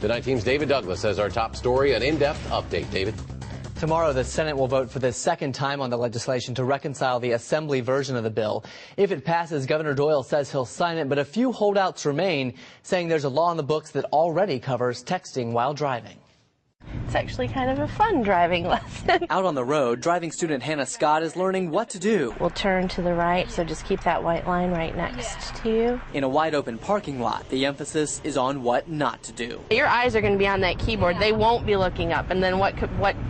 The 19's David Douglas has our top story, an in-depth update. David. Tomorrow, the Senate will vote for the second time on the legislation to reconcile the Assembly version of the bill. If it passes, Governor Doyle says he'll sign it, but a few holdouts remain, saying there's a law in the books that already covers texting while driving. It's actually kind of a fun driving lesson. Out on the road, driving student Hannah Scott is learning what to do. We'll turn to the right, so just keep that white line right next to you. In a wide-open parking lot, the emphasis is on what not to do. Your eyes are going to be on that keyboard. They won't be looking up, and then what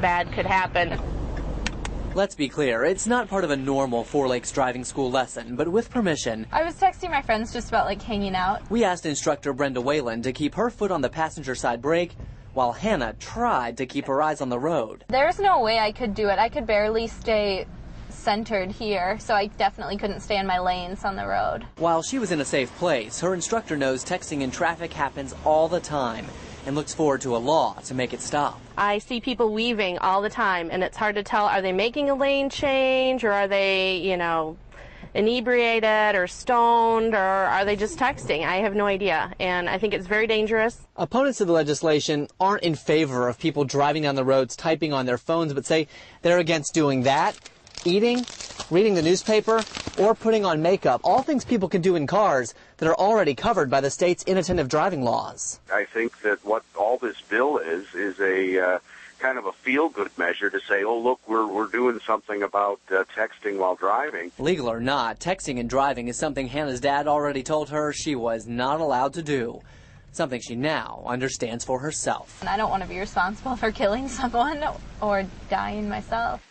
bad could happen? Let's be clear, it's not part of a normal Four Lakes driving school lesson, but with permission. I was texting my friends just about hanging out. We asked instructor Brenda Whalen to keep her foot on the passenger side brake, while Hannah tried to keep her eyes on the road. There's no way I could do it. I could barely stay centered here, so I definitely couldn't stay in my lanes on the road. While she was in a safe place, her instructor knows texting in traffic happens all the time and looks forward to a law to make it stop. I see people weaving all the time, and it's hard to tell, are they making a lane change, or are they, inebriated or stoned, or are they just texting? I have no idea, and I think it's very dangerous. Opponents of the legislation aren't in favor of people driving down the roads typing on their phones, but say they're against doing that, eating, reading the newspaper, or putting on makeup, all things people can do in cars that are already covered by the state's inattentive driving laws. I think that what all this bill is a kind of a feel-good measure to say, oh, look, we're doing something about texting while driving. Legal or not, texting and driving is something Hannah's dad already told her she was not allowed to do. Something she now understands for herself. And I don't want to be responsible for killing someone or dying myself.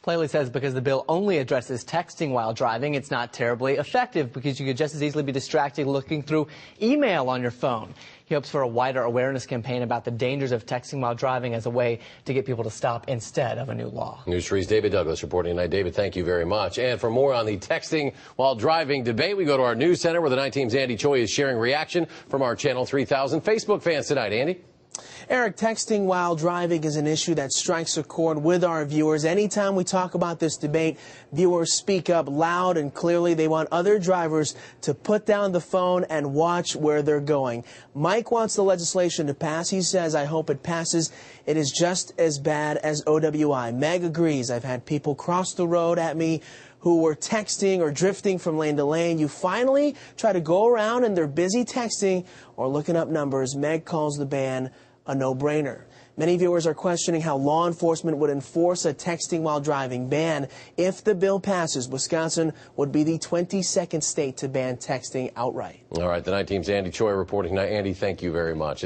Plainly says because the bill only addresses texting while driving, it's not terribly effective because you could just as easily be distracted looking through email on your phone. He hopes for a wider awareness campaign about the dangers of texting while driving as a way to get people to stop instead of a new law. News 3's David Douglas reporting tonight. David, thank you very much. And for more on the texting while driving debate, we go to our news center where the 19's Andy Choi is sharing reaction from our Channel 3000 Facebook fans tonight. Andy? Eric, texting while driving is an issue that strikes a chord with our viewers. Anytime we talk about this debate, viewers speak up loud and clearly. They want other drivers to put down the phone and watch where they're going. Mike wants the legislation to pass. He says, I hope it passes. It is just as bad as OWI. Meg agrees. I've had people cross the road at me who were texting or drifting from lane to lane. You finally try to go around and they're busy texting or looking up numbers. Meg calls the ban a no-brainer. Many viewers are questioning how law enforcement would enforce a texting while driving ban. If the bill passes, Wisconsin would be the 22nd state to ban texting outright. All right, the 19's Andy Choi reporting tonight. Andy, thank you very much.